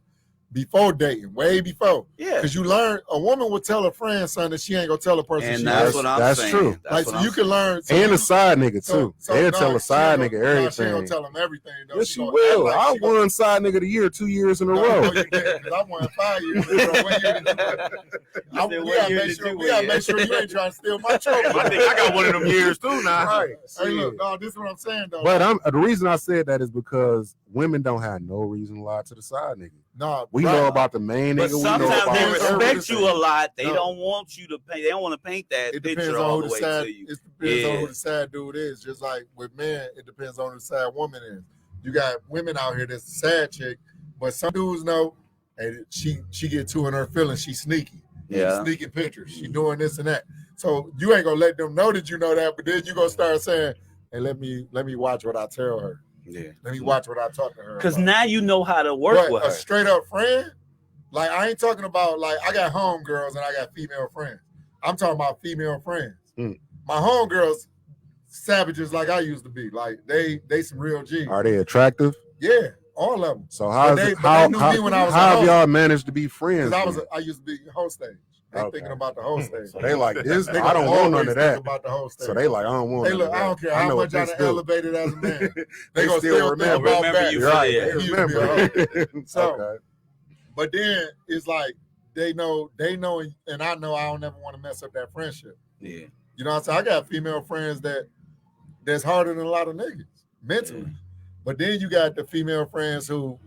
Before dating, way before. Yeah. Because you learn, a woman would tell a friend something that she ain't gonna tell a person. And that's what I'm saying. That's true. Like, so you can learn. And a side nigga, too. They'll tell a side nigga everything. She ain't gonna tell him everything, though. Yes, she will. I won side nigga of the year 2 years in a row. No, you didn't, because I won 5 years. We gotta make sure you ain't trying to steal my trophy. I think I got one of them years, too, now. Right. Hey, look, no, this is what I'm saying, though. But the reason I said that is because women don't have no reason to lie to the side nigga. No, we know about the main but nigga. Sometimes they respect you a lot. They don't want you to paint. They don't want to paint that picture all the way to you. It depends on who the sad dude is. Just like with men, it depends on who the sad woman is. You got women out here that's a sad chick, but some dudes know, and she get too in her feelings. She's sneaky. Yeah, sneaking pictures. She doing this and that. So you ain't gonna let them know that you know that, but then you gonna start saying, "Hey, let me watch what I tell her." Yeah. Let me watch what I talk to her. Because now you know how to work with her. A straight up friend, like I ain't talking about like I got homegirls and I got female friends. I'm talking about female friends. My homegirls, savages like I used to be. Like they some real G's. Are they attractive? Yeah, all of them. So how have y'all managed to be friends? I used to be host stage. They thinking about the whole stage. So they like this. I don't want none of that. About the whole stage. So they like I don't want. Hey, look, I don't care how much I done elevated as a man. They gonna still remember you. Right. They remember. So But then it's like they know, and I know I don't ever want to mess up that friendship. Yeah. You know what I'm saying? I got female friends that's harder than a lot of niggas mentally. Yeah. But then you got the female friends who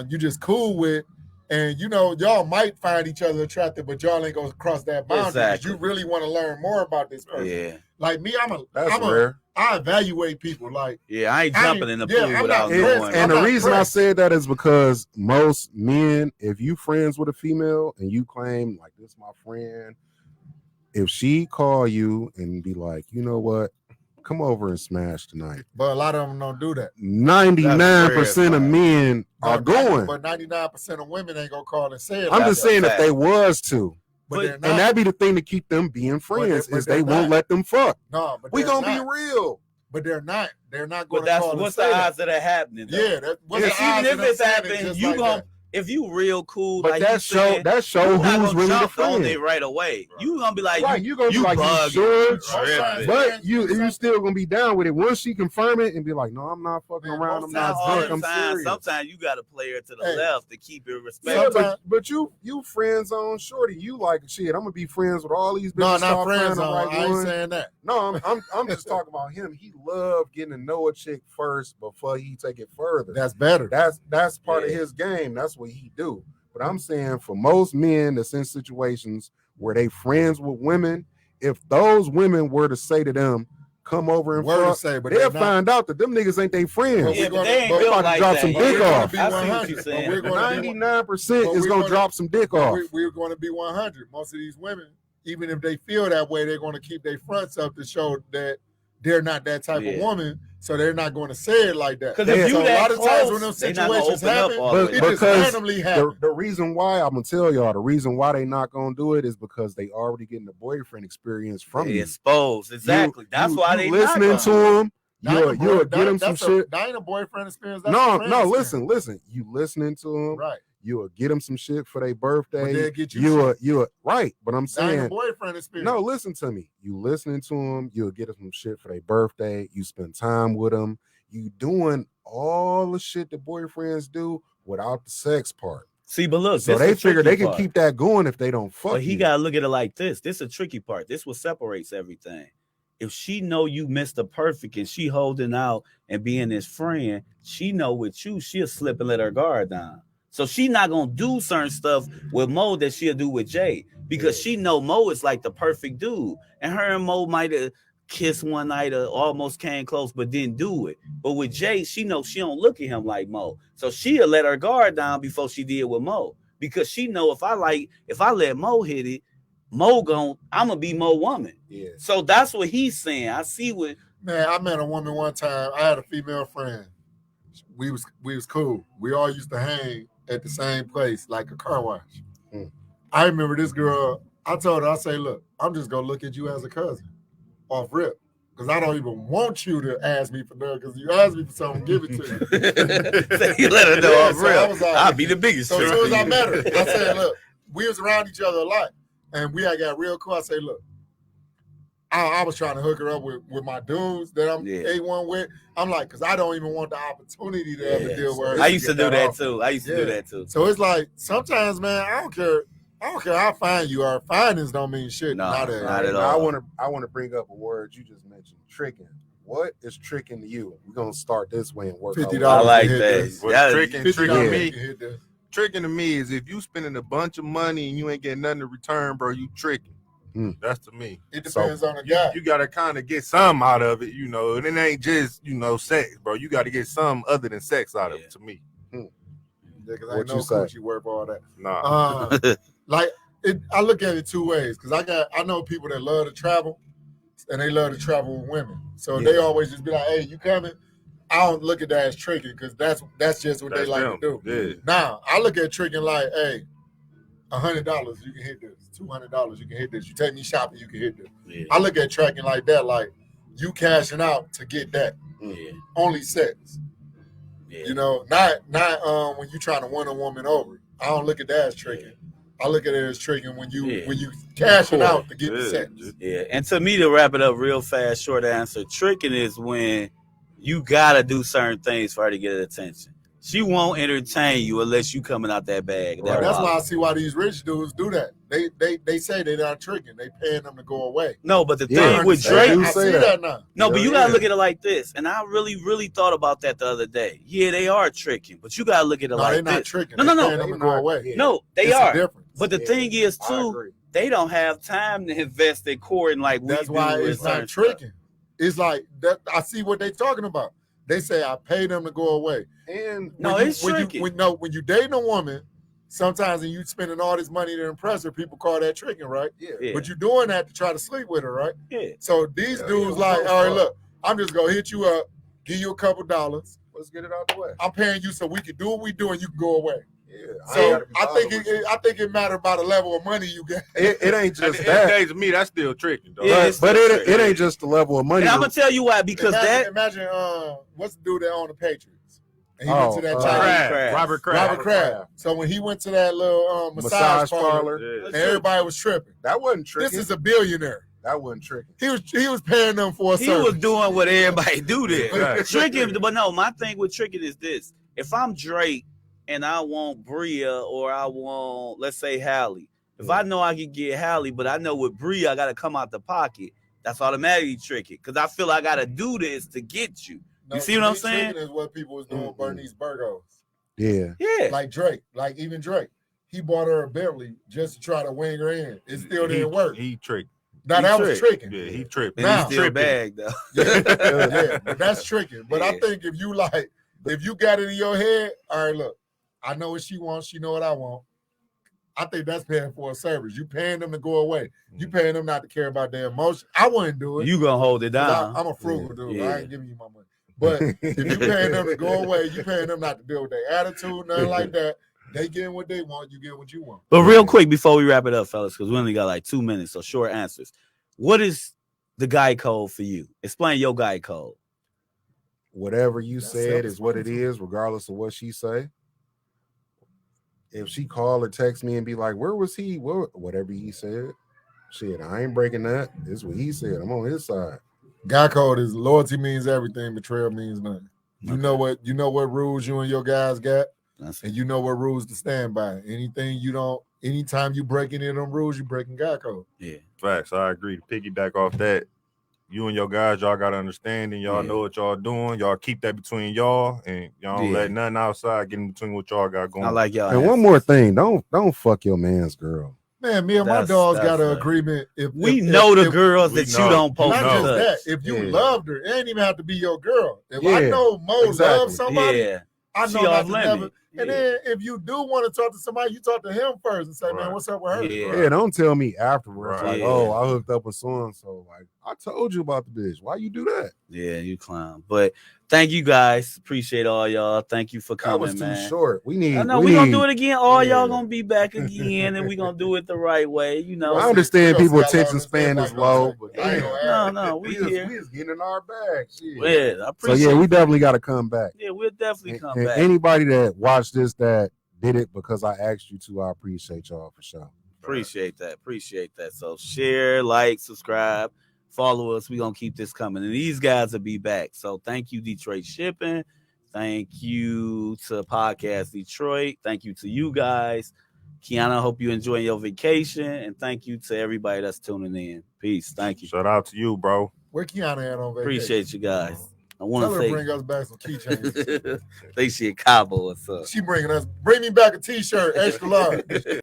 you just cool with, and you know y'all might find each other attractive, but y'all ain't gonna cross that boundary. Exactly. You really want to learn more about this person. Yeah. Like me, That's rare. I evaluate people. Like Yeah, I ain't jumping in the pool I'm without not knowing. pressed. And I'm the not reason pressed. I said that is because most men, if you friends with a female and you claim like this is my friend, if she call you and be like, you know what, come over and smash tonight. But a lot of them don't do that. 99% of men are going. But 99% of women ain't gonna call and say it. I'm like just that. saying if they was to. But they're And not. that'd be the thing to keep them being friends but is they're they won't not. let them fuck. No, but We they're gonna not. be real. But they're not. They're not going But to that's call what's and the say odds of that happening. Though? that. Yeah, what's the Even odds if of them it's saying it happening, just you like gonna that? if you real cool, But like that you show saying, that show you're not who's gonna really the jump on friend. it right away. You gonna be like, Right, you gonna be like, you bugging, sure? you tripping. But you still gonna be down with it. Once she confirm it and be like, no, I'm not fucking Man, around. I'm most not all drunk. the I'm time, serious. sometimes you got to play her to the Hey. left to keep it Yeah, respectful. but you friend zone shorty. You like shit. I'm gonna be friends with all these bitches. No, not start friend finding the zone. right I ain't one. saying that. No, I'm just talking about him. He loved getting to know a chick first before he take it further. That's better. That's part of Yeah. his game. That's what he do. But I'm saying for most men that's in situations where they friends with women, if those women were to say to them, come over and Word to fuck, say, but they'll they're not. find out that them niggas ain't they friends. But Yeah, we're but gonna- they ain't but built about to like drop that. some Yeah, dick we're gonna off. be I see what 100, you're but saying. we're gonna be 99% but is we're gonna gonna- drop some dick but off. we're going to be 100. Most of these women, even if they feel that way, they're going to keep their fronts up to show that they're not that type of Yeah. woman. So they're not going to say it like that. Because Yeah. if you So a that lot of times close, when them they not gonna situations open happen, up all the But way. it just because randomly the, happens. the reason why I'm gonna tell y'all the reason why they not gonna do it is because they already getting the boyfriend experience from They you. exposed. Exactly. That's why they listening not to gonna. him. You'll get him some shit. That ain't a boyfriend experience. That's a No, friend no, experience. listen. You listening to him. Right. You'll get them some shit for their But birthday. they'll get you You right, but I'm That ain't a saying boyfriend experience. no. Listen to me. You listening to them. You'll get them some shit for their birthday. You spend time with them. You doing all the shit that boyfriends do without the sex part. See, but look, So this they the figure tricky they can part. keep that going if they don't fuck. But he you. gotta look at it like this. This is a tricky part. This what separates everything. If she know you Mr. Perfect and she holding out and being his friend, she know with you, she'll slip and let her guard down. So she not gonna do certain stuff with Mo that she'll do with Jay because she know Mo is like the perfect dude. And her and Mo might have kissed one night or almost came close but didn't do it. But with Jay, she knows she don't look at him like Mo. So she'll let her guard down before she did with Mo. Because she know if I let Mo hit it, I'm gonna be Mo woman. Yeah. So that's what he's saying. I see what Man, I met a woman one time. I had a female friend. We was cool. We all used to hang at the same place, like a car wash. I remember this girl. I told her, I say, look, I'm just gonna look at you as a cousin, off rip, because I don't even want you to ask me for nothing. Because you ask me for something, give it to you. so you let her know Yeah, I'm so I real. was like- I'll be the biggest. So as trick soon as for I you. met her, I said, look, we was around each other a lot, and we had got real cool. I say, look, I was trying to hook her up with my dudes that I'm A1 with. I'm like, because I don't even want the opportunity to ever deal with her. I used to do that off. too. I used to do that too. So it's like sometimes, man, I don't care how fine you are. Finance don't mean shit. No, not at Now, all. I want to bring up a word you just mentioned, tricking. What is tricking to you? We're gonna start this way and work. our way $50 I up. like to hit that. this. What's That- tricking $50 to you me? can hit this. Tricking to me is if you spending a bunch of money and you ain't getting nothing in return, bro, you tricking. That's to me. It depends on the guy. You gotta kind of get some out of it, and it ain't just sex, bro. You got to get some other than sex out of it. To me, Because I What know you say? coochie worth all that. nah. I look at it two ways because I know people that love to travel and they love to travel with women. So they always just be like, "Hey, you coming?" I don't look at that as tricking because that's just what That's they like them. to do. Yeah. Now I look at tricking like, "Hey, $100 you can hit this, $200 you can hit this. You take me shopping, you can hit this." Yeah. I look at tracking like that, like you cashing out to get that. Yeah. Only sex. Yeah. Not when you trying to win a woman over. I don't look at that as tricking. I look at it as tricking when you cashing out to get the sex. Yeah, and to me, to wrap it up real fast, short answer, tricking is when you gotta do certain things for her to get her attention. She won't entertain you unless you coming out that bag. Right. That's why I see why these rich dudes do that. They say they're not tricking. They paying them to go away. No, but the thing with Drake, I see that now. No, but you gotta look at it like this. And I really thought about that the other day. Yeah, they are tricking, but you gotta look at it like this. No, they're not tricking. No. Them to go away. No, they are. But the Yeah, thing is too, they don't have time to invest in court and like that's we why do. it's not tricking. It's like that. I see what they're talking about. They say I pay them to go away. And it's tricking. When you dating a woman, sometimes and you spending all this money to impress her, people call that tricking, right? Yeah. But you're doing that to try to sleep with her, right? Yeah. So these dudes like, all right, look, I'm just gonna hit you up, give you a couple dollars. Let's get it out the way. I'm paying you so we can do what we do and you can go away. Yeah. So I think it matters about the level of money you get. It ain't just At the end of that. the day, to me, that's still tricking, though. Yeah, but it ain't just the level of money. And I'm gonna tell you why, because imagine what's the dude that owned the Patriots? And he went to that Chinese Robert Kraft. So when he went to that little massage parlor, and everybody was tripping. That wasn't tricking. This is a billionaire. That wasn't tricking. He was paying them for a service. He was doing what everybody do there. Right. Tricking, but no, my thing with tricking is this. If I'm Drake and I want Bria or I want, let's say, Halle, if I know I can get Halle, but I know with Bria I got to come out the pocket, that's automatically tricking because I feel I got to do this to get you. No, you see what I'm saying? Is what people was doing with Bernice Burgos. Yeah. Like Drake, like even Drake. He bought her a Bentley just to try to wing her in. It still didn't work. He tricked. Now that was tricking. Yeah, he tripped. And Now, he still bag though. Yeah, but that's tricking. But I think if you got it in your head, all right, look, I know what she wants. She know what I want. I think that's paying for a service. You paying them to go away. You paying them not to care about their emotion. I wouldn't do it. You gonna hold it down. I'm a frugal dude. Yeah. I ain't giving you my money. But if you paying them to go away, you paying them not to deal with their attitude, nothing like that. They getting what they want. You get what you want. But real quick before we wrap it up, fellas, because we only got like 2 minutes, so short answers. What is the guy code for you? Explain your guy code. Whatever you said is what it is, regardless of what she say. If she call or text me and be like, "Where was he?" Whatever he said, shit, I ain't breaking that. This is what he said. I'm on his side. Guy code is loyalty means everything, betrayal means nothing. You know what rules you and your guys got, and you know what rules to stand by. Anytime you break any of them rules, you breaking guy code. Yeah. Facts. I agree. To piggyback off that, you and your guys, y'all got understanding. Y'all know what y'all doing. Y'all keep that between y'all, and y'all don't let nothing outside get in between what y'all got going. I like y'all. And one more thing, don't fuck your man's girl. Man, me and my dogs got an agreement. If the girls that you don't post. Not just that. If you loved her, it ain't even have to be your girl. If I know Mo loves somebody, I know not to never. And then if you do want to talk to somebody, you talk to him first and say, man, what's up with her? Yeah, don't tell me afterwards. Like, oh, I hooked up with so-and-so. Like, I told you about the bitch. Why you do that? Yeah, you clown. But thank you guys. Appreciate all y'all. Thank you for coming, that was too short. We need. We're gonna do it again. All y'all gonna be back again, and we're gonna do it the right way. You know, I understand people attention span is low, but we here. We just getting in our bag. Shit. Yeah, I appreciate. So yeah, we definitely got to come back. Yeah, we'll definitely come back. Anybody that watched this that did it because I asked you to, I appreciate y'all for sure. Appreciate that. So share, like, subscribe, follow us. We're gonna keep this coming. And these guys will be back. So thank you, Detroit Shipping. Thank you to Podcast Detroit. Thank you to you guys. Keanna, I hope you enjoy your vacation. And thank you to everybody that's tuning in. Peace. Thank you. Shout out to you, bro. Where Keanna at on vacation? Appreciate you guys. I want Tell to her say, bring us back some keychains. they shit Cabo or something. Bring me back a t-shirt, extra large.